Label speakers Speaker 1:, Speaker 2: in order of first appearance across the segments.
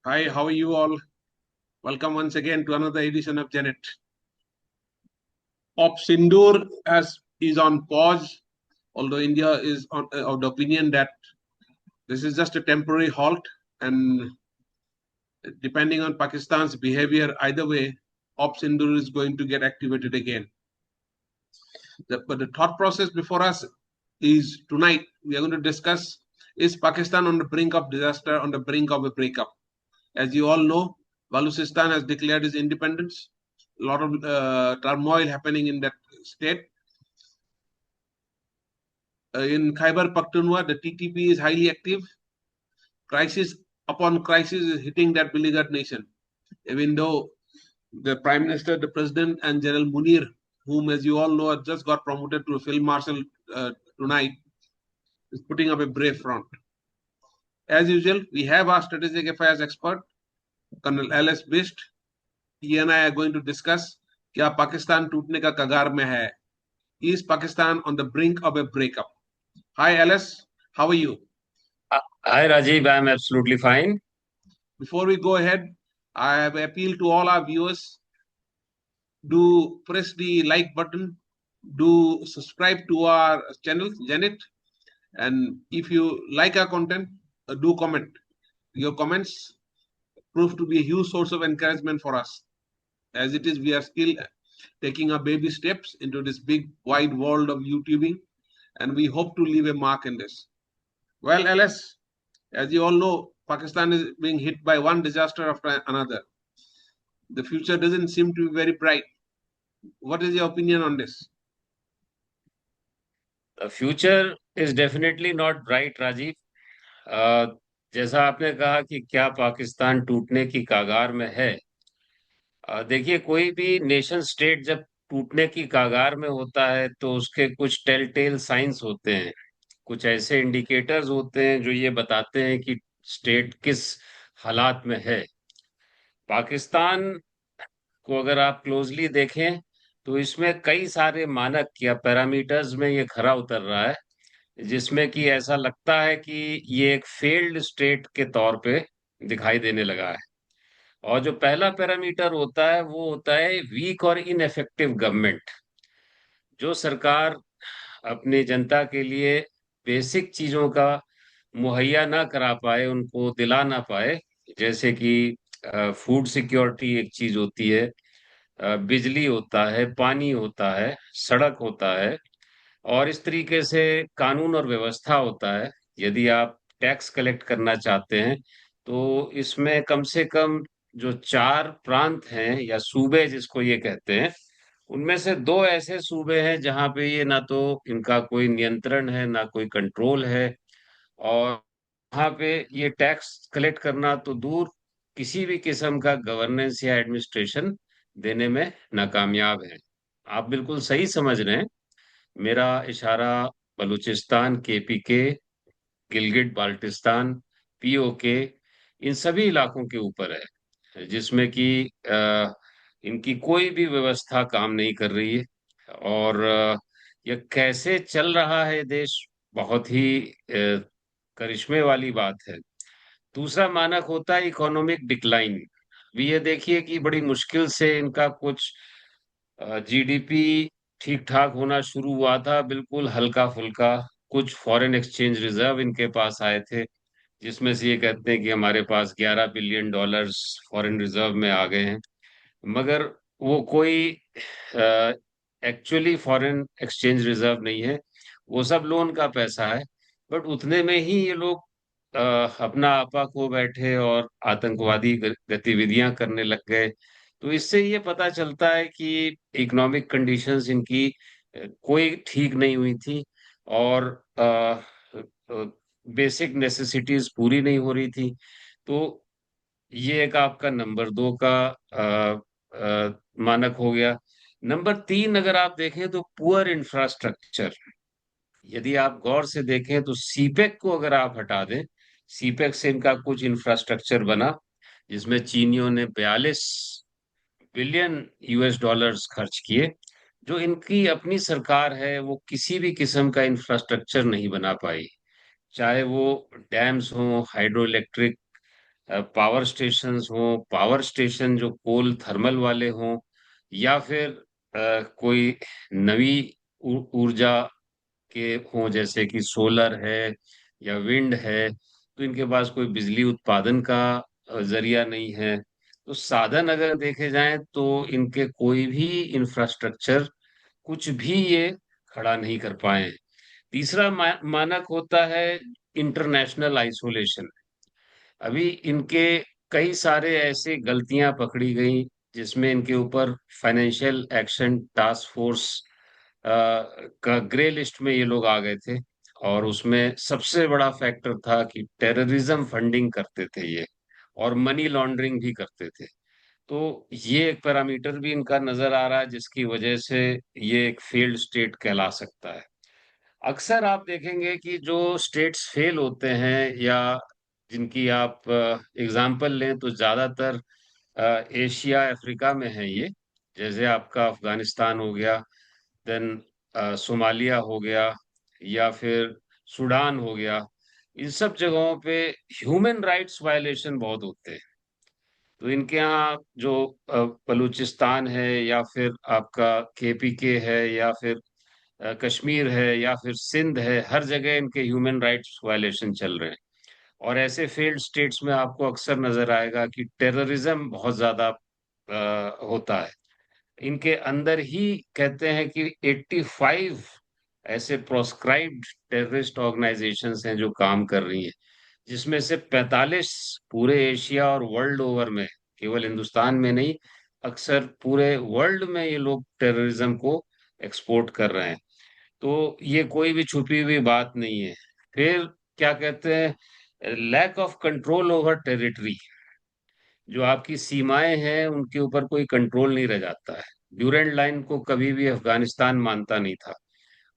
Speaker 1: Hi, how are you all? Welcome once again to another edition of Janet. Ops Indoor is on pause, although India is of the opinion that this is just a temporary halt, and depending on Pakistan's behavior, either way, Ops Indoor is going to get activated again. But the thought process before us is tonight we are going to discuss: is Pakistan on the brink of disaster, on the brink of a breakup? As you all know, Baluchistan has declared its independence. A lot of turmoil happening in that state. In Khyber Pakhtunkhwa, the TTP is highly active. Crisis upon crisis is hitting that beleaguered nation. Even though the Prime Minister, the President, and General Munir, whom, as you all know, has just got promoted to a Field Marshal tonight, is putting up a brave front. As usual, we have our strategic affairs expert, Colonel L.S. Bist. He and I are going to discuss क्या पाकिस्तान टूटने का कगार में है? Is Pakistan on the brink of a breakup? Hi, Alice. How are you?
Speaker 2: Hi Rajiv, I'm absolutely fine.
Speaker 1: Before we go ahead, I have appealed to all our viewers: do press the like button, do subscribe to our channel, Janet, and if you like our content, do comment. Your comments prove to be a huge source of encouragement for us. As it is, we are still taking our baby steps into this big, wide world of YouTubing, and we hope to leave a mark in this. Well, Alice, as you all know, Pakistan is being hit by one disaster after another. The future doesn't seem to be very bright. What is your opinion on this?
Speaker 2: The future is definitely not bright, Rajiv. अ, जैसा आपने कहा कि क्या पाकिस्तान टूटने की कगार में है। देखिए, कोई भी नेशन स्टेट जब टूटने की कगार में होता है तो उसके कुछ टेल टेल साइंस होते हैं, कुछ ऐसे इंडिकेटर्स होते हैं जो ये बताते हैं कि स्टेट किस हालात में है। पाकिस्तान को अगर आप क्लोजली देखें तो इसमें कई सारे मानक या पैरामीटर्स में ये खरा उतर रहा है, जिसमें कि ऐसा लगता है कि ये एक फेल्ड स्टेट के तौर पे दिखाई देने लगा है। और जो पहला पैरामीटर होता है वो होता है वीक और इनएफेक्टिव गवर्नमेंट। जो सरकार अपनी जनता के लिए बेसिक चीजों का मुहैया ना करा पाए, उनको दिला ना पाए, जैसे कि फूड सिक्योरिटी एक चीज होती है, बिजली होता है, पानी होता है, सड़क होता है, और इस तरीके से कानून और व्यवस्था होता है। यदि आप टैक्स कलेक्ट करना चाहते हैं तो इसमें कम से कम जो चार प्रांत हैं या सूबे जिसको ये कहते हैं, उनमें से दो ऐसे सूबे हैं जहां पे ये ना तो इनका कोई नियंत्रण है ना कोई कंट्रोल है। और वहां पे ये टैक्स कलेक्ट करना तो दूर, किसी भी किस्म का गवर्नेंस या एडमिनिस्ट्रेशन देने में नाकामयाब है। आप बिल्कुल सही समझ रहे हैं। मेरा इशारा बलूचिस्तान, केपीके, गिलगिट बाल्टिस्तान, पीओके, इन सभी इलाकों के ऊपर है, जिसमें कि इनकी कोई भी व्यवस्था काम नहीं कर रही है। और यह कैसे चल रहा है देश, बहुत ही करिश्मे वाली बात है। दूसरा मानक होता है इकोनॉमिक डिक्लाइन। भी ये देखिए कि बड़ी मुश्किल से इनका कुछ जीडीपी ठीक ठाक होना शुरू हुआ था, बिल्कुल हल्का फुल्का। कुछ फॉरेन एक्सचेंज रिजर्व इनके पास आए थे, जिसमें से ये कहते हैं कि हमारे पास $11 बिलियन फॉरेन रिजर्व में आ गए हैं। मगर वो कोई एक्चुअली फॉरेन एक्सचेंज रिजर्व नहीं है, वो सब लोन का पैसा है। बट उतने में ही ये लोग अ, अपना आपा खो बैठे और आतंकवादी गतिविधियां करने लग गए। तो इससे ये पता चलता है कि इकोनॉमिक कंडीशंस इनकी कोई ठीक नहीं हुई थी, और बेसिक नेसेसिटीज पूरी नहीं हो रही थी। तो ये एक आपका नंबर दो का मानक हो गया। नंबर तीन अगर आप देखें तो पुअर इंफ्रास्ट्रक्चर। यदि आप गौर से देखें तो सीपेक को अगर आप हटा दें, सीपेक से इनका कुछ इंफ्रास्ट्रक्चर बना, जिसमें चीनियों ने 42 बिलियन US डॉलर्स खर्च किए। जो इनकी अपनी सरकार है वो किसी भी किस्म का इंफ्रास्ट्रक्चर नहीं बना पाई, चाहे वो डैम्स हो, हाइड्रो इलेक्ट्रिक पावर स्टेशंस हों, पावर स्टेशन जो कोल थर्मल वाले हों, या फिर कोई नवी ऊर्जा के हों, जैसे कि सोलर है या विंड है, तो इनके पास कोई बिजली उत्पादन का जरिया नहीं है। तो साधन अगर देखे जाएं तो इनके कोई भी इंफ्रास्ट्रक्चर, कुछ भी ये खड़ा नहीं कर पाए। तीसरा मानक होता है इंटरनेशनल आइसोलेशन। अभी इनके कई सारे ऐसे गलतियां पकड़ी गई जिसमें इनके ऊपर फाइनेंशियल एक्शन टास्क फोर्स का ग्रे लिस्ट में ये लोग आ गए थे। और उसमें सबसे बड़ा फैक्टर था कि टेररिज्म फंडिंग करते थे ये, और मनी लॉन्ड्रिंग भी करते थे। तो ये एक पैरामीटर भी इनका नजर आ रहा है, जिसकी वजह से ये एक फेल्ड स्टेट कहला सकता है। अक्सर आप देखेंगे कि जो स्टेट्स फेल होते हैं, या जिनकी आप एग्जाम्पल लें, तो ज्यादातर एशिया अफ्रीका में है ये। जैसे आपका अफगानिस्तान हो गया, देन सोमालिया हो गया, या फिर सूडान हो गया। इन सब जगहों पे ह्यूमन राइट्स वायलेशन बहुत होते हैं। तो इनके यहाँ जो बलूचिस्तान है, या फिर आपका केपीके है, या फिर कश्मीर है, या फिर सिंध है, हर जगह इनके ह्यूमन राइट्स वायलेशन चल रहे हैं। और ऐसे फेल्ड स्टेट्स में आपको अक्सर नजर आएगा कि टेररिज्म बहुत ज्यादा होता है। इनके अंदर ही कहते हैं कि 85 ऐसे प्रोस्क्राइब्ड टेररिस्ट ऑर्गेनाइजेशंस हैं जो काम कर रही हैं, जिसमें से 45 पूरे एशिया और वर्ल्ड ओवर में, केवल हिंदुस्तान में नहीं, अक्सर पूरे वर्ल्ड में ये लोग टेररिज्म को एक्सपोर्ट कर रहे हैं। तो ये कोई भी छुपी हुई बात नहीं है। फिर क्या कहते हैं, lack of control over territory. जो आपकी सीमाएं हैं उनके ऊपर कोई कंट्रोल नहीं रह जाता है। ड्यूरेंट लाइन को कभी भी अफगानिस्तान मानता नहीं था,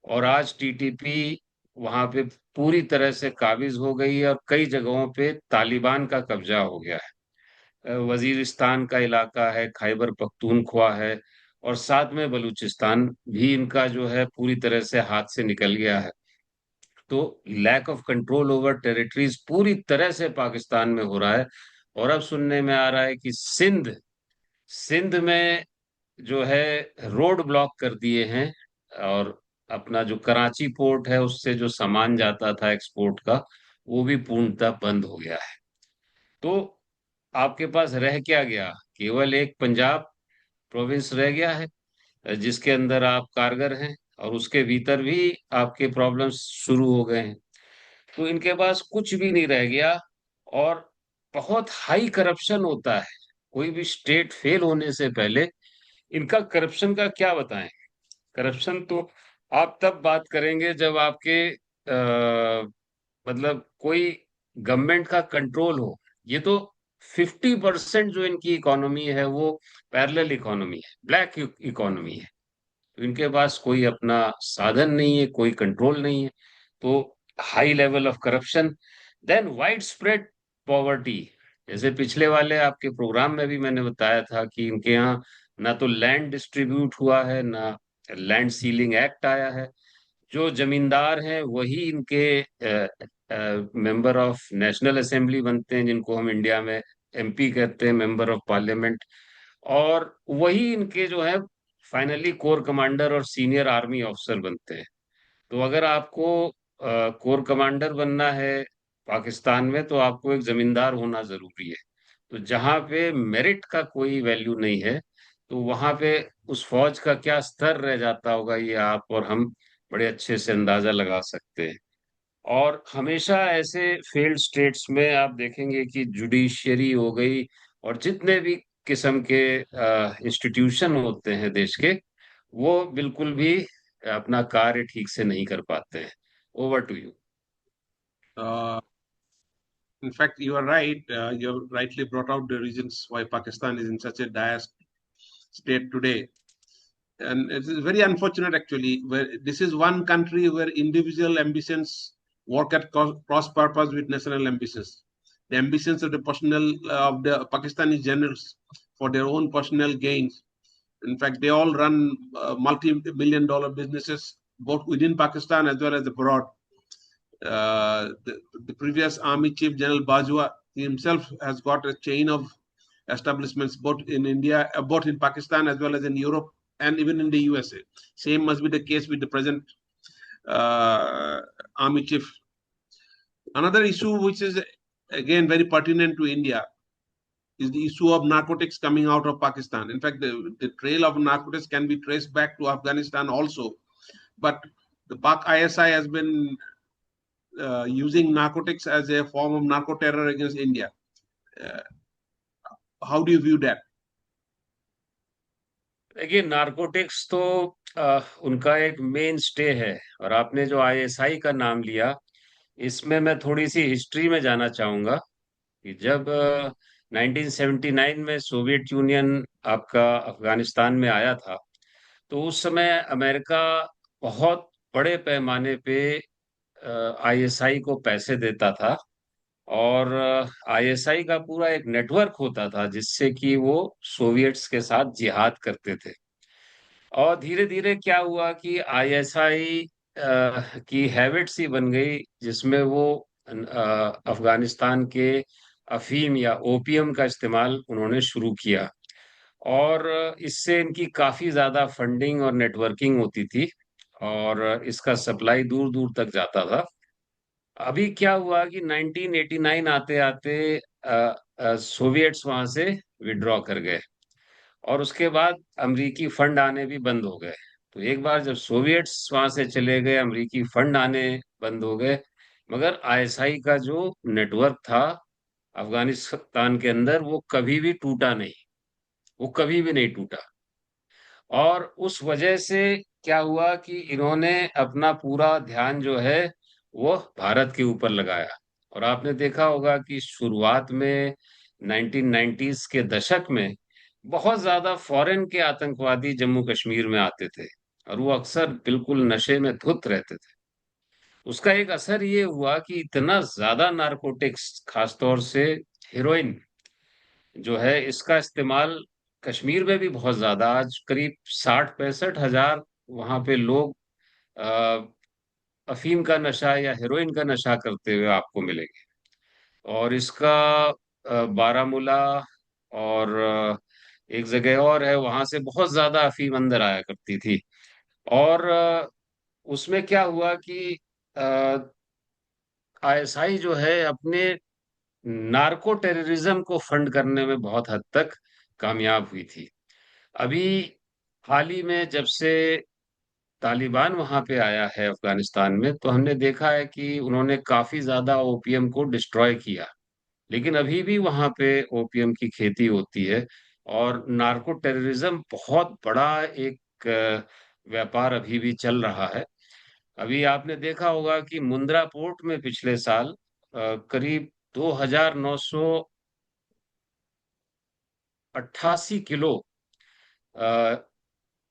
Speaker 2: और आज टीटीपी वहां पे पूरी तरह से काबिज हो गई है, और कई जगहों पे तालिबान का कब्जा हो गया है। वजीरिस्तान का इलाका है, खैबर पख्तूनख्वा है, और साथ में बलूचिस्तान भी इनका जो है पूरी तरह से हाथ से निकल गया है। तो lack of control over territories पूरी तरह से पाकिस्तान में हो रहा है। और अब सुनने में आ रहा है कि सिंध सिंध में जो है रोड ब्लॉक कर दिए हैं, और अपना जो कराची पोर्ट है उससे जो सामान जाता था एक्सपोर्ट का, वो भी पूर्णतः बंद हो गया है। तो आपके पास रह क्या गया? केवल एक पंजाब प्रोविंस रह गया है, जिसके अंदर आप कारगर हैं, और उसके भीतर भी आपके प्रॉब्लम्स शुरू हो गए हैं। तो इनके पास कुछ भी नहीं रह गया। और बहुत हाई करप्शन होता है। कोई भी स्टेट फेल होने से पहले इनका करप्शन का क्या बताएं। करप्शन तो आप तब बात करेंगे जब आपके मतलब कोई गवर्नमेंट का कंट्रोल हो। ये तो 50% जो इनकी इकोनॉमी है वो पैरेलल इकोनॉमी है, ब्लैक इकोनॉमी है। तो इनके पास कोई अपना साधन नहीं है, कोई कंट्रोल नहीं है। तो high level of corruption, then widespread poverty. जैसे पिछले वाले आपके प्रोग्राम में भी मैंने बताया था कि इनके यहाँ ना तो लैंड डिस्ट्रीब्यूट हुआ है, ना लैंड सीलिंग एक्ट आया है। जो जमींदार हैं वही इनके मेंबर ऑफ नेशनल असेंबली बनते हैं, जिनको हम इंडिया में एमपी कहते हैं, मेंबर ऑफ पार्लियामेंट। और वही इनके जो है फाइनली कोर कमांडर और सीनियर आर्मी ऑफिसर बनते हैं। तो अगर आपको कोर कमांडर बनना है पाकिस्तान में, तो आपको एक जमींदार होना जरूरी है। तो जहां पे मेरिट का कोई वैल्यू नहीं है, तो वहां पे उस फौज का क्या स्तर रह जाता होगा, ये आप और हम बड़े अच्छे से अंदाजा लगा सकते हैं। और हमेशा ऐसे फेल्ड स्टेट्स में आप देखेंगे कि जुडिशियरी हो गई, और जितने भी किस्म के इंस्टीट्यूशन होते हैं देश के, वो बिल्कुल भी अपना कार्य ठीक से नहीं कर पाते हैं। Over to you.
Speaker 1: Uh, in fact, you are right. You have rightly brought out the reasons why Pakistan is in such a dire state today. And it is very unfortunate, actually, where this is one country where individual ambitions work at cross purpose with national ambitions. The ambitions of the personal of the Pakistani generals for their own personal gains. In fact, they all run multi-million dollar businesses both within Pakistan as well as abroad. The previous army chief, General Bajwa, he himself has got a chain of establishments both in India, both in Pakistan as well as in Europe and even in the USA. Same must be the case with the present army chief. Another issue which is again very pertinent to India is the issue of narcotics coming out of Pakistan. In fact, the trail of narcotics can be traced back to Afghanistan also. But the Pak ISI has been using narcotics as a form of narco terror against India. How do you view that?
Speaker 2: देखिए, narcotics तो उनका एक main stay है। और आपने जो ISI का नाम लिया, इसमें मैं थोड़ी सी हिस्ट्री में जाना चाहूंगा कि जब 1979 में सोवियत यूनियन आपका अफगानिस्तान में आया था, तो उस समय अमेरिका बहुत बड़े पैमाने पे आईएसआई को पैसे देता था। और आईएसआई का पूरा एक नेटवर्क होता था जिससे कि वो सोवियट्स के साथ जिहाद करते थे। और धीरे धीरे क्या हुआ कि आईएसआई की हैबिट सी बन गई, जिसमें वो अफगानिस्तान के अफीम या ओपियम का इस्तेमाल उन्होंने शुरू किया। और इससे इनकी काफी ज्यादा फंडिंग और नेटवर्किंग होती थी, और इसका सप्लाई दूर दूर तक जाता था। अभी क्या हुआ कि 1989 आते आते सोवियट्स वहां से विड्रॉ कर गए, और उसके बाद अमेरिकी फंड आने भी बंद हो गए। तो एक बार जब सोवियट्स वहां से चले गए, अमेरिकी फंड आने बंद हो गए, मगर आईएसआई का जो नेटवर्क था अफगानिस्तान के अंदर, वो कभी भी टूटा नहीं। वो कभी भी नहीं टूटा। और उस वजह से क्या हुआ कि इन्होंने अपना पूरा ध्यान जो है वो भारत के ऊपर लगाया। और आपने देखा होगा कि शुरुआत में 1990s के दशक में बहुत ज्यादा फॉरेन के आतंकवादी जम्मू कश्मीर में आते थे, और वो अक्सर बिल्कुल नशे में धुत रहते थे। उसका एक असर ये हुआ कि इतना ज्यादा नारकोटिक्स, खासतौर से हेरोइन जो है, इसका इस्तेमाल कश्मीर में भी बहुत ज्यादा, आज करीब 60-65 हजार वहां पे लोग अ, अफीम का नशा या हेरोइन का नशा करते हुए आपको मिलेंगे। और इसका बारामूला और एक जगह और है, वहां से बहुत ज्यादा अफीम अंदर आया करती थी। और उसमें क्या हुआ कि आईएसआई जो है अपने नार्को टेररिज्म को फंड करने में बहुत हद तक कामयाब हुई थी। अभी हाल ही में जब से तालिबान वहां पे आया है अफगानिस्तान में, तो हमने देखा है कि उन्होंने काफी ज्यादा ओपीएम को डिस्ट्रॉय किया। लेकिन अभी भी वहां पे ओपीएम की खेती होती है, और नार्को टेररिज्म बहुत बड़ा एक व्यापार अभी भी चल रहा है। अभी आपने देखा होगा कि मुंद्रा पोर्ट में पिछले साल करीब 2988 किलो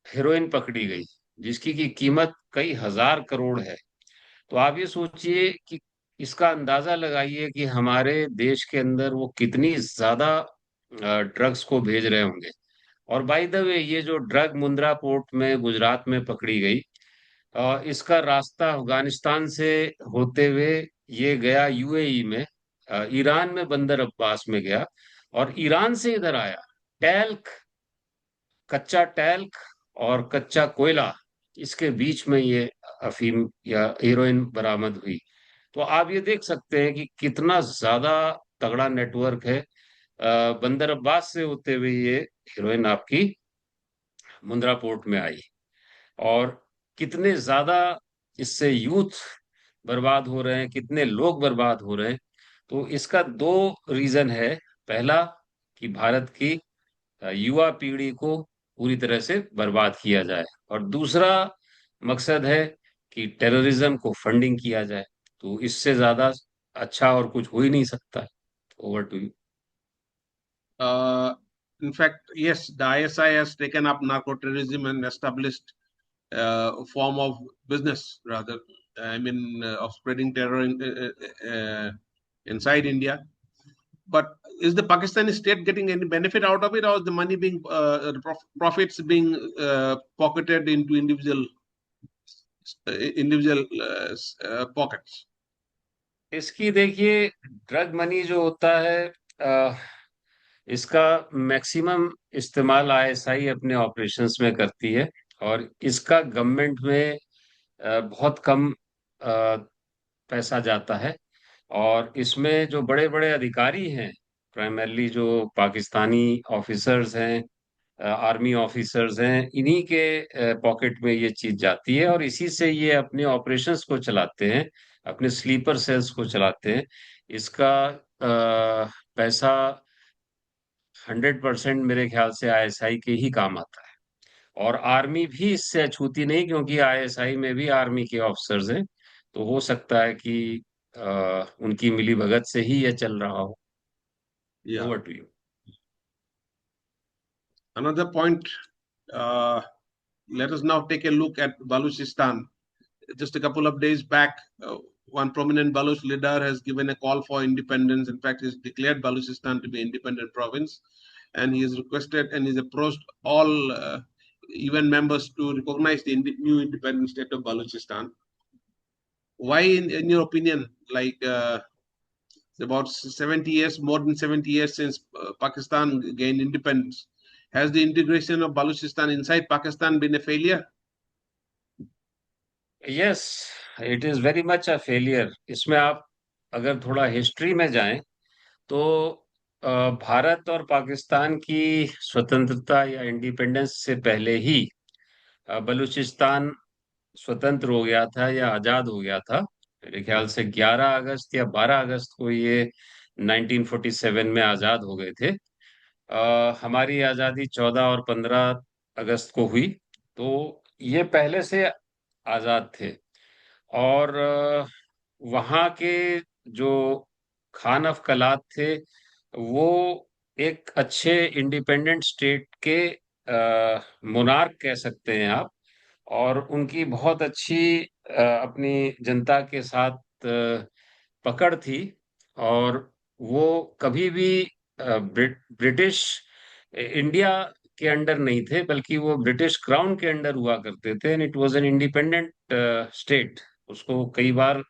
Speaker 2: हेरोइन पकड़ी गई, जिसकी की कीमत कई हजार करोड़ है। तो आप ये सोचिए कि इसका अंदाजा लगाइए कि हमारे देश के अंदर वो कितनी ज्यादा ड्रग्स को भेज रहे होंगे। और बाय द वे, ये जो ड्रग मुंद्रा पोर्ट में गुजरात में पकड़ी गई, इसका रास्ता अफगानिस्तान से होते हुए ये गया यूएई में, ईरान में बंदर अब्बास में गया, और ईरान से इधर आया। टैल्क, कच्चा टैल्क और कच्चा कोयला, इसके बीच में ये अफीम या हेरोइन बरामद हुई। तो आप ये देख सकते हैं कि कितना ज्यादा तगड़ा नेटवर्क है। बंदर अब्बास से होते हुए ये हेरोइन आपकी मुंद्रा पोर्ट में आई। और कितने ज्यादा इससे यूथ बर्बाद हो रहे हैं, कितने लोग बर्बाद हो रहे हैं। तो इसका दो रीजन है। पहला, कि भारत की युवा पीढ़ी को पूरी तरह से बर्बाद किया जाए, और दूसरा मकसद है कि टेररिज्म को फंडिंग किया जाए। तो इससे ज्यादा अच्छा और कुछ हो ही नहीं सकता। Over to you.
Speaker 1: Uh, in fact, yes, the ISI has taken up narco-terrorism and established a form of business, rather, I mean, of spreading terror inside India. But is the Pakistani state getting any benefit out of it, or is the money being profits being pocketed into individual pockets?
Speaker 2: इसकी देखिए, drug money जो होता है, अ, इसका maximum इस्तेमाल ISI अपने operations में करती है, और इसका गवर्नमेंट में बहुत कम पैसा जाता है। और इसमें जो बड़े बड़े अधिकारी हैं, प्राइमरली जो पाकिस्तानी ऑफिसर्स हैं, आर्मी ऑफिसर्स हैं, इन्हीं के पॉकेट में ये चीज जाती है, और इसी से ये अपने ऑपरेशंस को चलाते हैं, अपने स्लीपर सेल्स को चलाते हैं। इसका पैसा 100% मेरे ख्याल से आईएसआई के ही काम आता है। और आर्मी भी इससे अछूती नहीं, क्योंकि आईएसआई में भी आर्मी के ऑफिसर्स हैं। तो हो सकता है कि उनकी मिलीभगत से ही यह चल रहा हो।
Speaker 1: Yeah.
Speaker 2: Over to you.
Speaker 1: Another point, uh, let us now take a look at Baluchistan. Just a couple of days back, one prominent Baluch leader has given a call for independence. In fact, he's declared Baluchistan to be an independent province, and he has requested and he's approached all UN members to recognize the new independent state of Baluchistan. Why, in your opinion, like about 70 years, more than 70 years since Pakistan gained independence, has the integration of Baluchistan inside Pakistan been a failure?
Speaker 2: Yes, it is very much a failure. इसमें आप अगर थोड़ा history में जाएं, तो भारत और पाकिस्तान की स्वतंत्रता या इंडिपेंडेंस से पहले ही बलूचिस्तान स्वतंत्र हो गया था या आजाद हो गया था। मेरे ख्याल से 11 अगस्त या 12 अगस्त को ये 1947 में आजाद हो गए थे। हमारी आजादी 14 और 15 अगस्त को हुई। तो ये पहले से आजाद थे। और वहाँ के जो खान अफ कलात थे, वो एक अच्छे इंडिपेंडेंट स्टेट के मोनार्क कह सकते हैं आप। और उनकी बहुत अच्छी अपनी जनता के साथ पकड़ थी। और वो कभी भी ब्रिटिश इंडिया के अंडर नहीं थे, बल्कि वो ब्रिटिश क्राउन के अंडर हुआ करते थे, and it was an independent state. उसको कई बार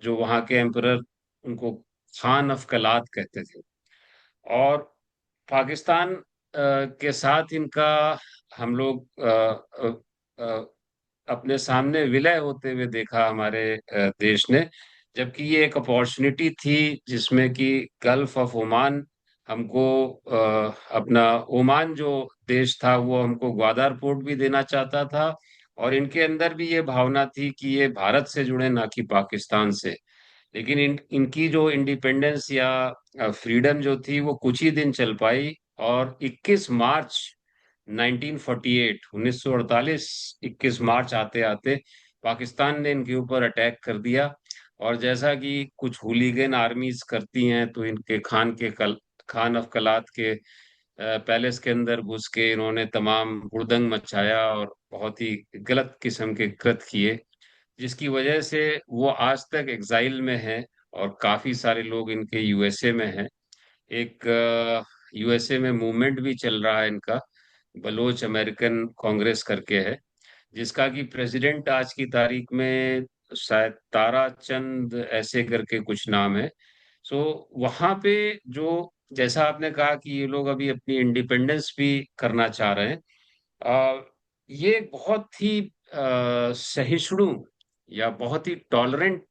Speaker 2: जो वहाँ के एम्परर, उनको खान ऑफ कलात कहते थे। और पाकिस्तान के साथ इनका हम लोग अपने सामने विलय होते हुए देखा हमारे देश ने। जबकि ये एक अपॉर्चुनिटी थी जिसमें कि गल्फ ऑफ ओमान हमको अपना ओमान जो देश था वो हमको ग्वादर पोर्ट भी देना चाहता था। और इनके अंदर भी ये भावना थी कि ये भारत से जुड़े, ना कि पाकिस्तान से। लेकिन इनकी जो इंडिपेंडेंस या फ्रीडम जो थी वो कुछ ही दिन चल पाई। और 21 मार्च 1948, 1948, 21 मार्च आते आते पाकिस्तान ने इनके ऊपर अटैक कर दिया। और जैसा कि कुछ हुलीगन आर्मीज करती हैं, तो इनके खान अफ कलात के पैलेस के अंदर घुस के इन्होंने तमाम हुड़दंग मचाया और बहुत ही गलत किस्म के कृत्य किए, जिसकी वजह से वो आज तक एग्जाइल में है। और काफी सारे लोग इनके यूएसए में हैं। एक यूएसए में मूवमेंट भी चल रहा है इनका, बलोच अमेरिकन कांग्रेस करके है, जिसका कि प्रेसिडेंट आज की तारीख में शायद तारा चंद ऐसे करके कुछ नाम है। सो वहां पे जो, जैसा आपने कहा कि ये लोग अभी अपनी इंडिपेंडेंस भी करना चाह रहे हैं, अ, ये बहुत ही सहिष्णु या बहुत ही टॉलरेंट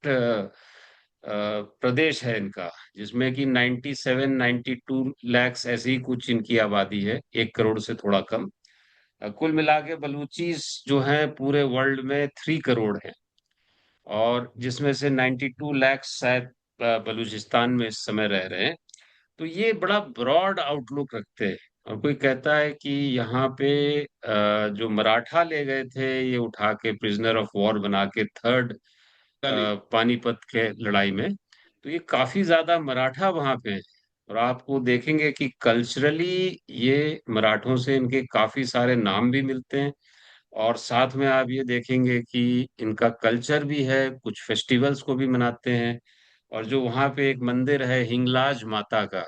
Speaker 2: प्रदेश है इनका, जिसमें कि 97 92 लैक्स ऐसी ही कुछ इनकी आबादी है, 1 करोड़ से थोड़ा कम। कुल मिला के बलूचीज जो हैं पूरे वर्ल्ड में 3 करोड़ हैं। और जिसमें से 92 लैक्स शायद बलूचिस्तान में इस समय रह रहे हैं। तो ये बड़ा ब्रॉड आउटलुक रखते हैं। और कोई कहता है कि यहाँ पे जो मराठा ले गए थे ये उठा के प्रिजनर ऑफ वॉर बना के थर्ड पानीपत के लड़ाई में, तो ये काफी ज्यादा मराठा वहां पे हैं। और आपको देखेंगे कि कल्चरली ये मराठों से इनके काफी सारे नाम भी मिलते हैं। और साथ में आप ये देखेंगे कि इनका कल्चर भी है, कुछ फेस्टिवल्स को भी मनाते हैं। और जो वहाँ पे एक मंदिर है हिंगलाज माता का,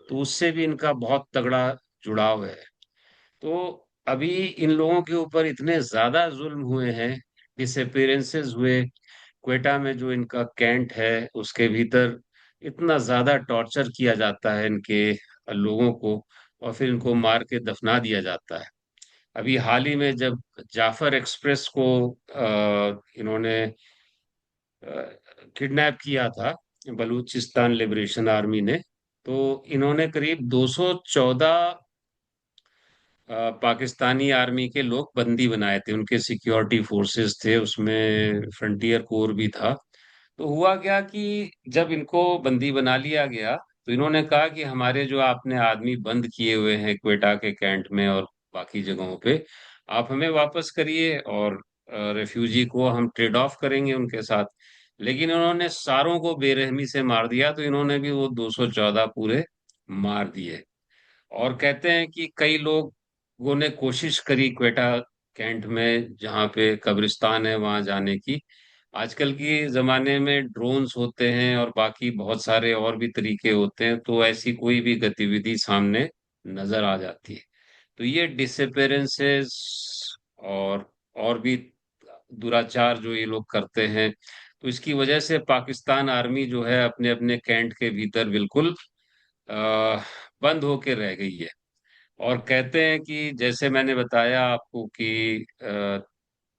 Speaker 2: तो उससे भी इनका बहुत तगड़ा जुड़ाव है। तो अभी इन लोगों के ऊपर इतने ज्यादा जुल्म हुए हैं, डिसअपीयरेंसेस हुए, क्वेटा में जो इनका कैंट है उसके भीतर इतना ज्यादा टॉर्चर किया जाता है इनके लोगों को, और फिर इनको मार के दफना दिया जाता है। अभी हाल ही में जब जाफर एक्सप्रेस को इन्होंने किडनैप किया था बलूचिस्तान लिबरेशन आर्मी ने, तो इन्होंने करीब 214 पाकिस्तानी आर्मी के लोग बंदी बनाए थे, उनके सिक्योरिटी फोर्सेस थे उसमें, फ्रंटियर कोर भी था। तो हुआ क्या कि जब इनको बंदी बना लिया गया तो इन्होंने कहा कि हमारे जो आपने आदमी बंद किए हुए हैं क्वेटा के कैंट में और बाकी जगहों पे, आप हमें वापस करिए और रेफ्यूजी को हम ट्रेड ऑफ करेंगे उनके साथ। लेकिन उन्होंने सारों को बेरहमी से मार दिया, तो इन्होंने भी वो 214 पूरे मार दिए। और कहते हैं कि कई लोगों ने कोशिश करी क्वेटा कैंट में जहाँ पे कब्रिस्तान है वहां जाने की। आजकल के जमाने में ड्रोन्स होते हैं और बाकी बहुत सारे और भी तरीके होते हैं, तो ऐसी कोई भी गतिविधि सामने नजर आ जाती है। तो ये डिसअपेरेंसेस और भी दुराचार जो ये लोग करते हैं, तो इसकी वजह से पाकिस्तान आर्मी जो है अपने अपने कैंट के भीतर बिल्कुल अ, बंद होके रह गई है। और कहते हैं कि जैसे मैंने बताया आपको कि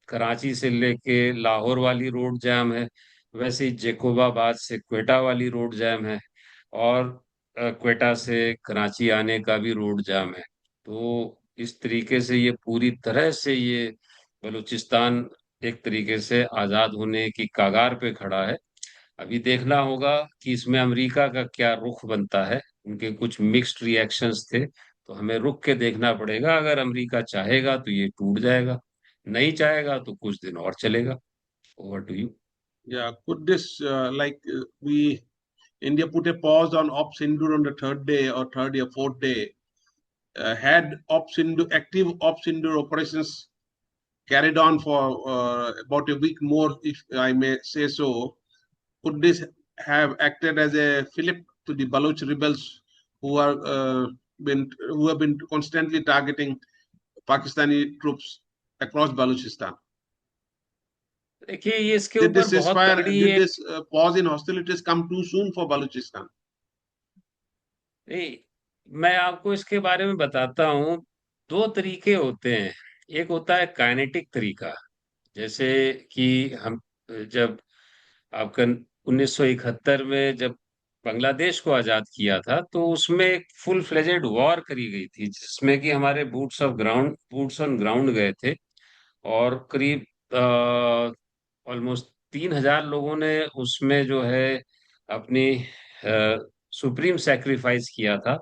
Speaker 2: कराची से लेके लाहौर वाली रोड जाम है, वैसे ही जेकोबाबाद से क्वेटा वाली रोड जाम है, और क्वेटा से कराची आने का भी रोड जाम है। तो इस तरीके से ये पूरी तरह से ये बलूचिस्तान एक तरीके से आजाद होने की कगार पे खड़ा है। अभी देखना होगा कि इसमें अमेरिका का क्या रुख बनता है। उनके कुछ मिक्स्ड रिएक्शंस थे, तो हमें रुक के देखना पड़ेगा। अगर अमेरिका चाहेगा तो ये टूट जाएगा, नहीं चाहेगा तो कुछ दिन और चलेगा। Over to you.
Speaker 1: Yeah, could this we India put a pause on Op Sindur on the third day or third or fourth day? Had Op Sindur active Op Sindur operations carried on for about a week more, if I may say so, could this have acted as a fillip to the Baloch rebels who are who have been constantly targeting Pakistani troops across Balochistan?
Speaker 2: देखिए ये इसके
Speaker 1: Did
Speaker 2: ऊपर
Speaker 1: this
Speaker 2: बहुत
Speaker 1: ceasefire,
Speaker 2: तगड़ी
Speaker 1: did
Speaker 2: एक,
Speaker 1: this pause in hostilities come too soon for Balochistan?
Speaker 2: नहीं, मैं आपको इसके बारे में बताता हूँ। दो तरीके होते हैं। एक होता है काइनेटिक तरीका, जैसे कि हम जब आपका 1971 में जब बांग्लादेश को आजाद किया था, तो उसमें एक फुल फ्लेजेड वॉर करी गई थी जिसमें कि हमारे बूट्स ऑन ग्राउंड गए थे। और करीब ऑलमोस्ट 3,000 लोगों ने उसमें जो है अपनी सुप्रीम सैक्रिफाइस किया था,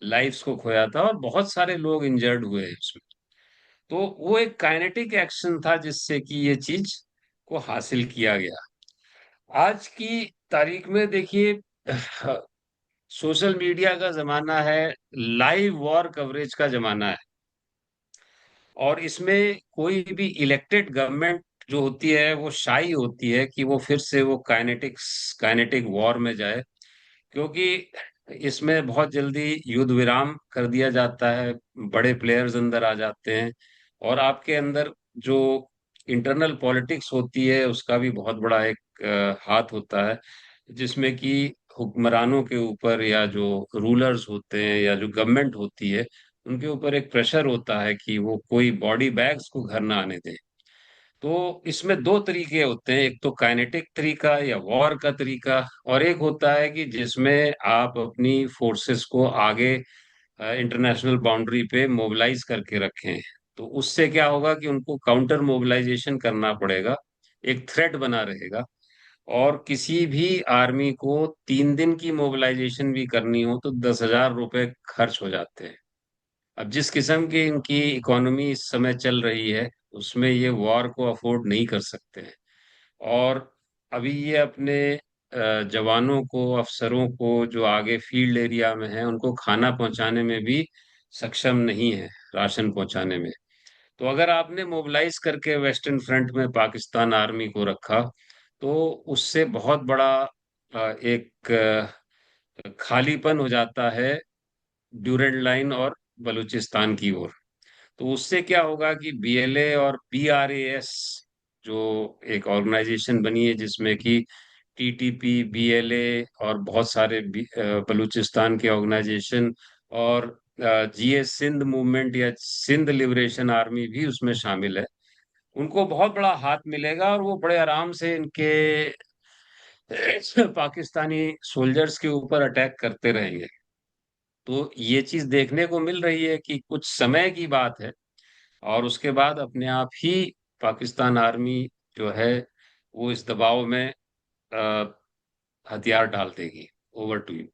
Speaker 2: लाइफ्स को खोया था, और बहुत सारे लोग इंजर्ड हुए हैं उसमें। तो वो एक काइनेटिक एक्शन था जिससे कि ये चीज को हासिल किया गया। आज की तारीख में देखिए, सोशल मीडिया का जमाना है, लाइव वॉर कवरेज का जमाना है, और इसमें कोई भी इलेक्टेड गवर्नमेंट जो होती है वो शाई होती है कि वो फिर से वो काइनेटिक वॉर में जाए, क्योंकि इसमें बहुत जल्दी युद्ध विराम कर दिया जाता है, बड़े प्लेयर्स अंदर आ जाते हैं, और आपके अंदर जो इंटरनल पॉलिटिक्स होती है उसका भी बहुत बड़ा एक हाथ होता है, जिसमें कि हुक्मरानों के ऊपर या जो रूलर्स होते हैं या जो गवर्नमेंट होती है उनके ऊपर एक प्रेशर होता है कि वो कोई बॉडी बैग्स को घर ना आने दें। तो इसमें दो तरीके होते हैं, एक तो काइनेटिक तरीका या वॉर का तरीका, और एक होता है कि जिसमें आप अपनी फोर्सेस को आगे इंटरनेशनल बाउंड्री पे मोबिलाइज करके रखें। तो उससे क्या होगा कि उनको काउंटर मोबिलाइजेशन करना पड़ेगा, एक थ्रेट बना रहेगा। और किसी भी आर्मी को 3 दिन की मोबिलाइजेशन भी करनी हो तो 10,000 रुपये खर्च हो जाते हैं। अब जिस किस्म की इनकी इकोनॉमी इस समय चल रही है उसमें ये वॉर को अफोर्ड नहीं कर सकते हैं। और अभी ये अपने जवानों को, अफसरों को जो आगे फील्ड एरिया में है उनको खाना पहुंचाने में भी सक्षम नहीं है, राशन पहुंचाने में। तो अगर आपने मोबिलाइज करके वेस्टर्न फ्रंट में पाकिस्तान आर्मी को रखा, तो उससे बहुत बड़ा एक खालीपन हो जाता है ड्यूरेंट लाइन और बलूचिस्तान की ओर। तो उससे क्या होगा कि बीएलए और बीआरएस जो एक ऑर्गेनाइजेशन बनी है जिसमें कि टीटीपी, बीएलए और बहुत सारे बलूचिस्तान के ऑर्गेनाइजेशन और जीए सिंध मूवमेंट या सिंध लिबरेशन आर्मी भी उसमें शामिल है। उनको बहुत बड़ा हाथ मिलेगा और वो बड़े आराम से इनके पाकिस्तानी सोल्जर्स के ऊपर अटैक करते रहेंगे। तो ये चीज देखने को मिल रही है कि कुछ समय की बात है और उसके बाद अपने आप ही पाकिस्तान आर्मी जो है वो इस दबाव में अ, हथियार डाल देगी। Over to you.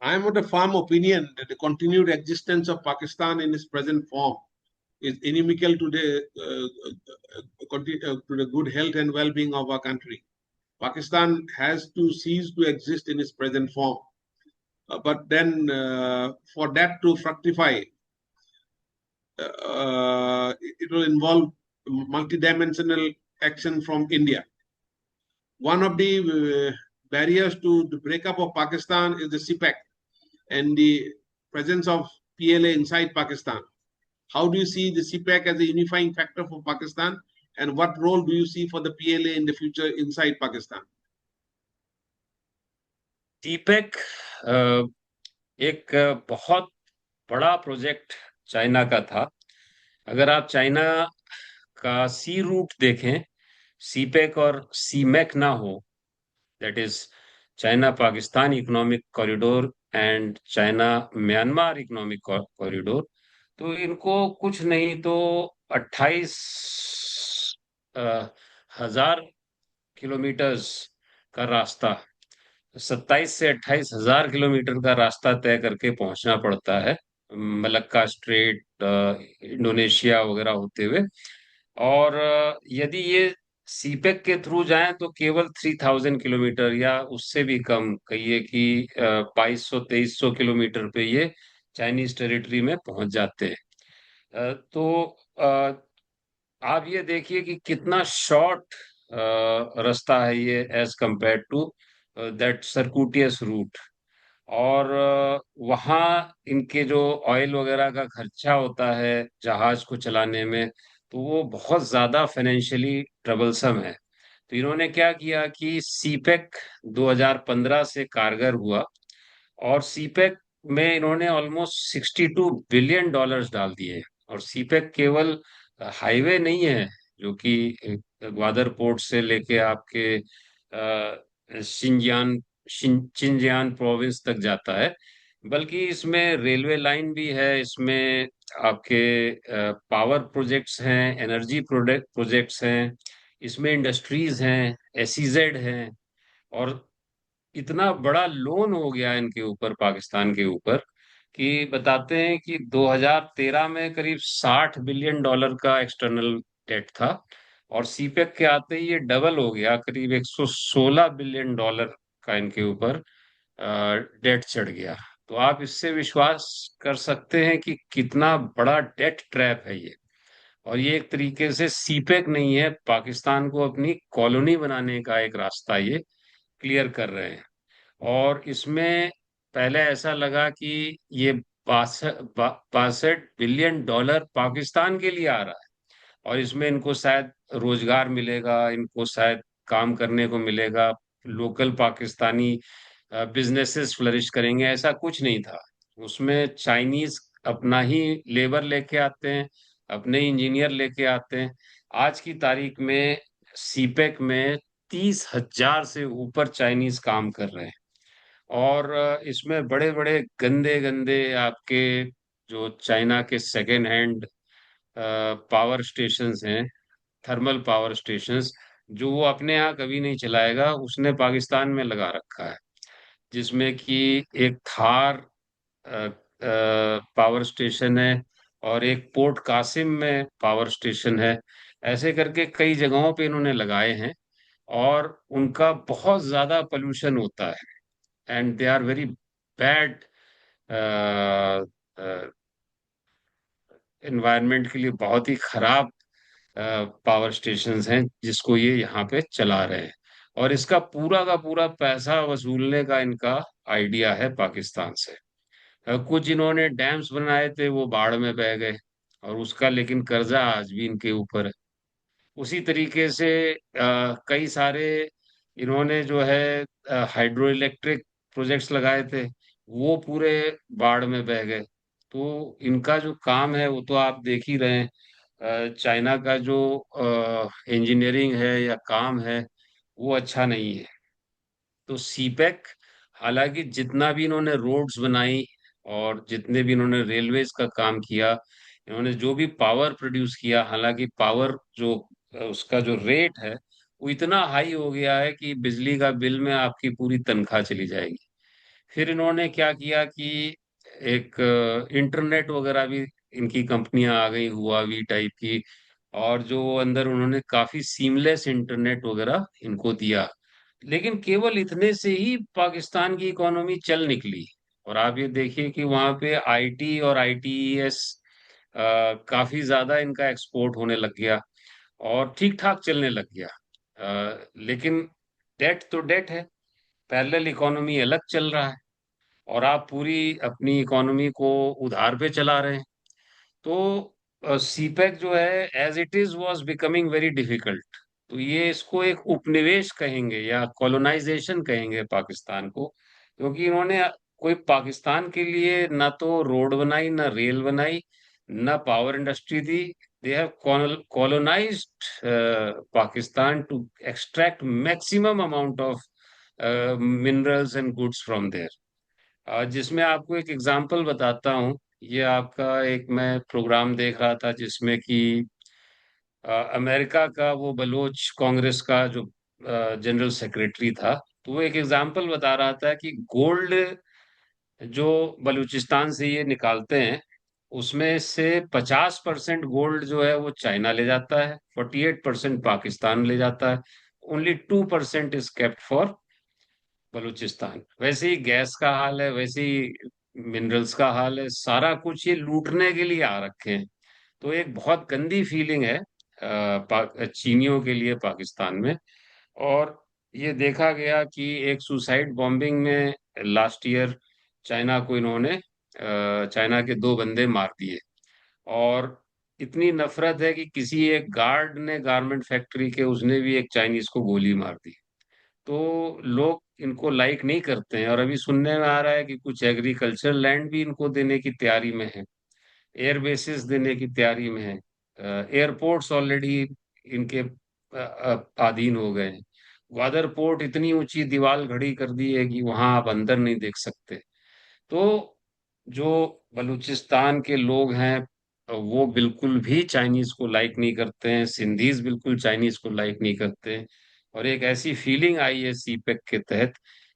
Speaker 1: I am of the firm opinion that the continued existence of Pakistan in its present form is inimical to to the good health and well-being of our country. Pakistan has to cease to exist in its present form. But then, for that to fructify, it will involve multidimensional action from India. One of the barriers to the breakup of Pakistan is the CPEC and the presence of PLA inside Pakistan. How do you see the CPEC as a unifying factor for Pakistan? And what role do you see for the PLA in the future inside Pakistan?
Speaker 2: टीपेक एक बहुत बड़ा project China का था। अगर आप China का सी root देखें, CPEC और सीमेक ना हो, that is China Pakistan economic corridor and China Myanmar economic corridor, तो इनको कुछ नहीं तो 28 हजार किलोमीटर्स का रास्ता, 27 से 28 हजार किलोमीटर का रास्ता तय करके पहुंचना पड़ता है, मलक्का स्ट्रेट, इंडोनेशिया वगैरह होते हुए। और यदि ये सीपेक के थ्रू जाएं तो केवल 3000 किलोमीटर या उससे भी कम, कहिए कि 2200 2300 किलोमीटर पे ये चाइनीज टेरिटरी में पहुंच जाते हैं। तो आप ये देखिए कि कितना शॉर्ट रास्ता है ये as compare to that circuitous route. और वहाँ इनके जो ऑयल वगैरह का खर्चा होता है जहाज को चलाने में, तो वो बहुत ज्यादा फाइनेंशियली ट्रबलसम है। तो इन्होंने क्या किया कि सीपेक 2015 से कारगर हुआ और सीपेक में इन्होंने ऑलमोस्ट $62 बिलियन डाल दिए। और सीपेक केवल हाईवे नहीं है जो कि ग्वादर पोर्ट से लेके आपके शिंजियान चिंजियान प्रोविंस तक जाता है, बल्कि इसमें रेलवे लाइन भी है, इसमें आपके पावर प्रोजेक्ट्स हैं, एनर्जी प्रोडक्ट प्रोजेक्ट्स हैं, इसमें इंडस्ट्रीज हैं, एसईजेड हैं। और इतना बड़ा लोन हो गया इनके ऊपर, पाकिस्तान के ऊपर, कि बताते हैं कि 2013 में करीब $60 बिलियन का एक्सटर्नल डेट था और सीपेक के आते ही ये डबल हो गया, करीब $116 बिलियन का इनके ऊपर डेट चढ़ गया। तो आप इससे विश्वास कर सकते हैं कि कितना बड़ा डेट ट्रैप है ये। और ये एक तरीके से सीपेक नहीं है, पाकिस्तान को अपनी कॉलोनी बनाने का एक रास्ता ये क्लियर कर रहे हैं। और इसमें पहले ऐसा लगा कि ये 62 बिलियन डॉलर पाकिस्तान के लिए आ रहा है और इसमें इनको शायद रोजगार मिलेगा, इनको शायद काम करने को मिलेगा, लोकल पाकिस्तानी बिजनेसेस फ्लरिश करेंगे। ऐसा कुछ नहीं था। उसमें चाइनीज अपना ही लेबर लेके आते हैं, अपने इंजीनियर लेके आते हैं। आज की तारीख में सीपेक में 30,000 से ऊपर चाइनीज काम कर रहे हैं। और इसमें बड़े बड़े गंदे गंदे आपके जो चाइना के सेकेंड हैंड पावर स्टेशंस हैं, थर्मल पावर स्टेशंस, जो वो अपने यहाँ कभी नहीं चलाएगा, उसने पाकिस्तान में लगा रखा है। जिसमें कि एक थार पावर स्टेशन है और एक पोर्ट कासिम में पावर स्टेशन है। ऐसे करके कई जगहों पे इन्होंने लगाए हैं और उनका बहुत ज्यादा पोल्यूशन होता है and they are very bad environment के लिए, बहुत ही खराब पावर स्टेशंस हैं जिसको ये यहाँ पे चला रहे हैं। और इसका पूरा का पूरा पैसा वसूलने का इनका आइडिया है पाकिस्तान से। कुछ इन्होंने डैम्स बनाए थे वो बाढ़ में बह गए और उसका लेकिन कर्जा आज भी इनके ऊपर है। उसी तरीके से कई सारे इन्होंने जो है हाइड्रो इलेक्ट्रिक प्रोजेक्ट्स लगाए थे, वो पूरे बाढ़ में बह गए। तो इनका जो काम है वो तो आप देख ही रहे हैं। चाइना का जो इंजीनियरिंग है या काम है वो अच्छा नहीं है। तो सीपेक, हालांकि जितना भी इन्होंने रोड्स बनाई और जितने भी इन्होंने रेलवेज का काम किया, इन्होंने जो भी पावर प्रोड्यूस किया, हालांकि पावर जो उसका जो रेट है वो इतना हाई हो गया है कि बिजली का बिल में आपकी पूरी तनख्वाह चली जाएगी। फिर इन्होंने क्या किया कि एक इंटरनेट वगैरह भी, इनकी कंपनियां आ गई हुआवी टाइप की, और जो अंदर उन्होंने काफी सीमलेस इंटरनेट वगैरह इनको दिया। लेकिन केवल इतने से ही पाकिस्तान की इकोनॉमी चल निकली। और आप ये देखिए कि वहां पे आईटी और आईटीईएस काफी ज्यादा इनका एक्सपोर्ट होने लग गया और ठीक ठाक चलने लग गया। लेकिन डेट तो डेट है, पैरेलल इकोनॉमी अलग चल रहा है, और आप पूरी अपनी इकोनॉमी को उधार पे चला रहे हैं। तो सीपेक जो है as it is was becoming very difficult. तो ये इसको एक उपनिवेश कहेंगे या कॉलोनाइजेशन कहेंगे पाकिस्तान को, क्योंकि इन्होंने कोई पाकिस्तान के लिए ना तो रोड बनाई, ना रेल बनाई, ना पावर इंडस्ट्री दी। They have colonised Pakistan to extract maximum amount of minerals and goods from there. जिसमें आपको एक एग्जांपल बताता हूँ। ये आपका एक मैं प्रोग्राम देख रहा था जिसमें कि अमेरिका का वो बलोच कांग्रेस का जो जनरल सेक्रेटरी था, तो वो एक एग्जांपल बता रहा था कि गोल्ड जो बलूचिस्तान से ये निकालते हैं, उसमें से 50% गोल्ड जो है वो चाइना ले जाता है, 48% पाकिस्तान ले जाता है, only 2% is kept for Balochistan. वैसे ही गैस का हाल है, वैसे ही मिनरल्स का हाल है, सारा कुछ ये लूटने के लिए आ रखे हैं। तो एक बहुत गंदी फीलिंग है चीनियों के लिए पाकिस्तान में। और ये देखा गया कि एक सुसाइड बॉम्बिंग में लास्ट ईयर चाइना को इन्होंने चाइना के 2 बंदे मार दिए। और इतनी नफरत है कि किसी एक गार्ड ने गारमेंट फैक्ट्री के, उसने भी एक चाइनीज को गोली मार दी। तो लोग इनको लाइक नहीं करते हैं। और अभी सुनने में आ रहा है कि कुछ एग्रीकल्चर लैंड भी इनको देने की तैयारी में है, एयर बेसिस देने की तैयारी में है, एयरपोर्ट्स ऑलरेडी इनके अधीन हो गए हैं। ग्वादर पोर्ट इतनी ऊंची दीवार खड़ी कर दी है कि वहां आप अंदर नहीं देख सकते। तो जो बलूचिस्तान के लोग हैं वो बिल्कुल भी चाइनीज को लाइक नहीं करते हैं, सिंधीज बिल्कुल चाइनीज को लाइक नहीं करते हैं। और एक ऐसी फीलिंग आई है सीपेक के तहत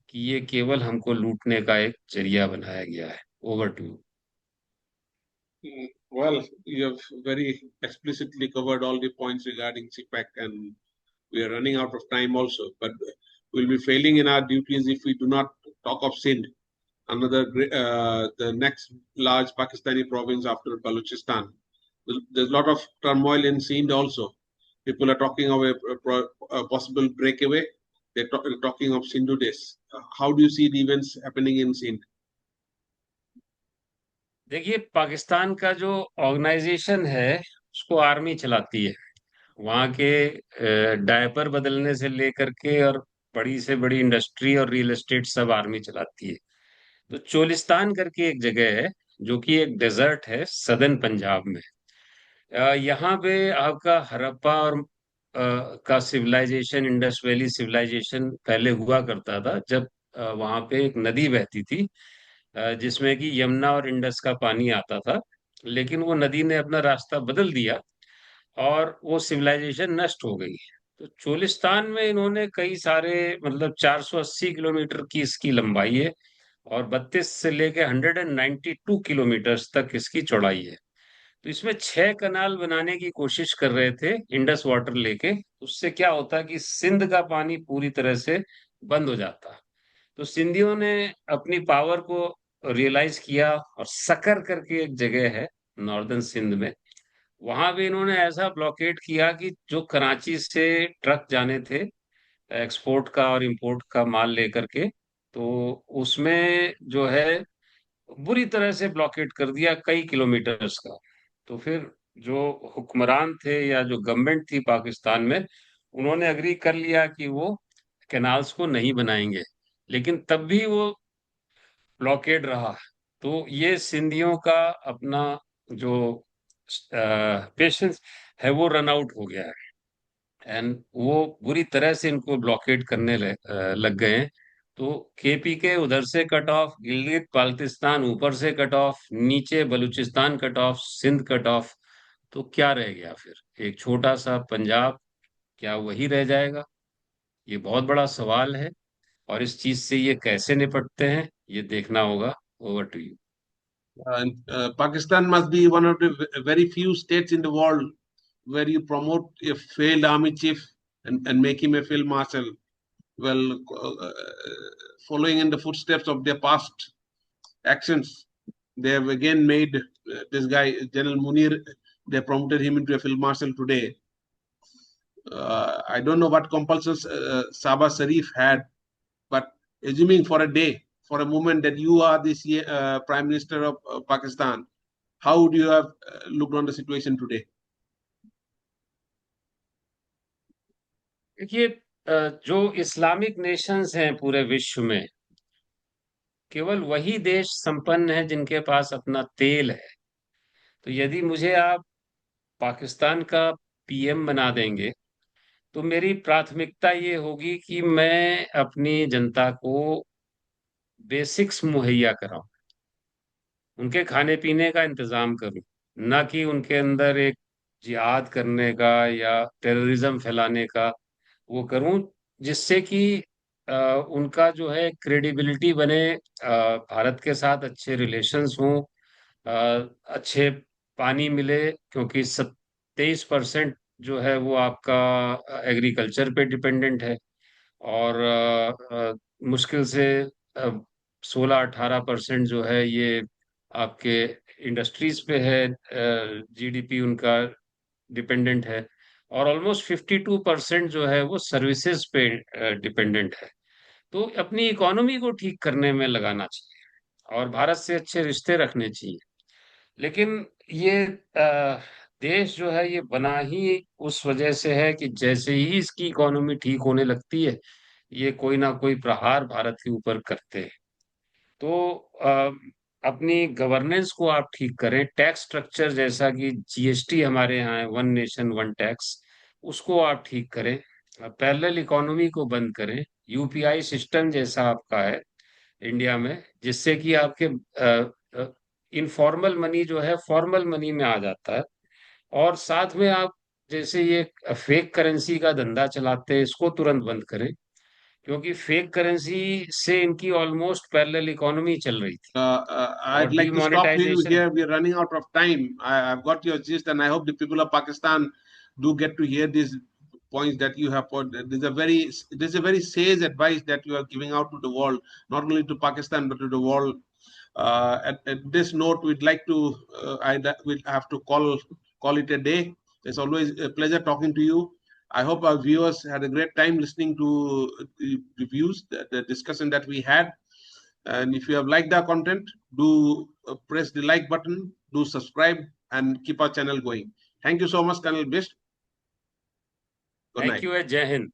Speaker 2: कि ये केवल हमको लूटने का एक जरिया बनाया गया है। Over to.
Speaker 1: Well, you have very explicitly covered all the points regarding CPAC, and we are running out of time also. But we'll be failing in our duties if we do not talk of Sindh, the next large Pakistani province after Balochistan. There's a lot of turmoil in Sindh also. People are talking of a possible breakaway. They're talking of Sindhu days. How do you see the events happening in Sindh?
Speaker 2: देखिए, पाकिस्तान का जो organisation है उसको army चलाती है। वहाँ के diaper बदलने से लेकर के और बड़ी से बड़ी इंडस्ट्री और रियल एस्टेट सब आर्मी चलाती है। तो चोलिस्तान करके एक जगह है जो कि एक डेजर्ट है सदर्न पंजाब में। यहाँ पे आपका हड़प्पा और का सिविलाइजेशन, इंडस वैली सिविलाइजेशन पहले हुआ करता था, जब वहाँ पे एक नदी बहती थी जिसमें कि यमुना और इंडस का पानी आता था। लेकिन वो नदी ने अपना रास्ता बदल दिया और वो सिविलाइजेशन नष्ट हो गई। तो चोलिस्तान में इन्होंने कई सारे, मतलब 480 किलोमीटर की इसकी लंबाई है और 32 से लेके 192 किलोमीटर तक इसकी चौड़ाई है। तो इसमें 6 कनाल बनाने की कोशिश कर रहे थे इंडस वाटर लेके। उससे क्या होता कि सिंध का पानी पूरी तरह से बंद हो जाता। तो सिंधियों ने अपनी पावर को रियलाइज किया और सकर करके एक जगह है नॉर्दर्न सिंध में, वहां भी इन्होंने ऐसा ब्लॉकेट किया कि जो कराची से ट्रक जाने थे एक्सपोर्ट का और इंपोर्ट का माल लेकर के, तो उसमें जो है बुरी तरह से ब्लॉकेट कर दिया कई किलोमीटर्स का। तो फिर जो हुक्मरान थे या जो गवर्नमेंट थी पाकिस्तान में, उन्होंने अग्री कर लिया कि वो कैनाल्स को नहीं बनाएंगे, लेकिन तब भी वो ब्लॉकेड रहा। तो ये सिंधियों का अपना जो पेशेंस है वो रन आउट हो गया है, एंड वो बुरी तरह से इनको ब्लॉकेड करने लग गए हैं। तो केपी के उधर से कट ऑफ, गिलगित बाल्टिस्तान ऊपर से कट ऑफ, नीचे Balochistan cut off, Sindh cut off. तो क्या रह गया फिर? एक छोटा सा पंजाब, क्या वही रह जाएगा? ये बहुत बड़ा सवाल है, और इस चीज से ये कैसे निपटते हैं ये देखना होगा। Over to you.
Speaker 1: Pakistan must be one of the very few states in the world where you promote a failed army chief and make him a field marshal. Well, following in the footsteps of their past actions, they have again made this guy, General Munir, they promoted him into a field marshal today. I don't know what compulsions Sabah Sharif had, but assuming for a day, for a moment that you are this Prime Minister of Pakistan, how would you have looked on the situation today?
Speaker 2: देखिए, जो Islamic Nations हैं पूरे विश्व में, केवल वही देश संपन्न है जिनके पास अपना तेल है। तो यदि मुझे आप पाकिस्तान का पीएम बना देंगे, तो मेरी प्राथमिकता ये होगी कि मैं अपनी जनता को बेसिक्स मुहैया कराऊं, उनके खाने पीने का इंतजाम करूं, ना कि उनके अंदर एक जिहाद करने का या टेररिज्म फैलाने का वो करूं, जिससे कि उनका जो है क्रेडिबिलिटी बने, भारत के साथ अच्छे रिलेशंस हों, अच्छे पानी मिले, क्योंकि 23% जो है वो आपका एग्रीकल्चर पे डिपेंडेंट है, और मुश्किल से 16-18% जो है ये आपके इंडस्ट्रीज पे है, जीडीपी उनका डिपेंडेंट है, और ऑलमोस्ट 52% जो है वो सर्विसेज पे डिपेंडेंट है। तो अपनी इकोनॉमी को ठीक करने में लगाना चाहिए और भारत से अच्छे रिश्ते रखने चाहिए। लेकिन ये देश जो है ये बना ही उस वजह से है कि जैसे ही इसकी इकोनॉमी ठीक होने लगती है, ये कोई ना कोई प्रहार भारत के ऊपर करते हैं। तो अपनी गवर्नेंस को आप ठीक करें, टैक्स स्ट्रक्चर जैसा कि जीएसटी हमारे यहाँ है, वन नेशन वन टैक्स, उसको आप ठीक करें, पैरेलल इकोनॉमी को बंद करें, यूपीआई सिस्टम जैसा आपका है इंडिया में, जिससे कि आपके इनफॉर्मल मनी जो है फॉर्मल मनी में आ जाता है। और साथ में आप जैसे ये फेक करेंसी का धंधा चलाते हैं, इसको तुरंत बंद करें, क्योंकि फेक करेंसी से इनकी ऑलमोस्ट पैरेलल इकोनॉमी चल रही थी। और
Speaker 1: I'd like to stop you
Speaker 2: demonetisation,
Speaker 1: here. We're running out of time. I've got your gist, and I hope the people of Pakistan do get to hear these points that you have put. This is a very sage advice that you are giving out to the world, not only to Pakistan but to the world. At this note, we'd like to we'll have to call it a day. It's always a pleasure talking to you. I hope our viewers had a great time listening to the views, the discussion that we had. And if you have liked our content, do press the like button, do subscribe, and keep our channel going. Thank you so much, Colonel Bist. Good
Speaker 2: thank
Speaker 1: night.
Speaker 2: You है, जय हिंद।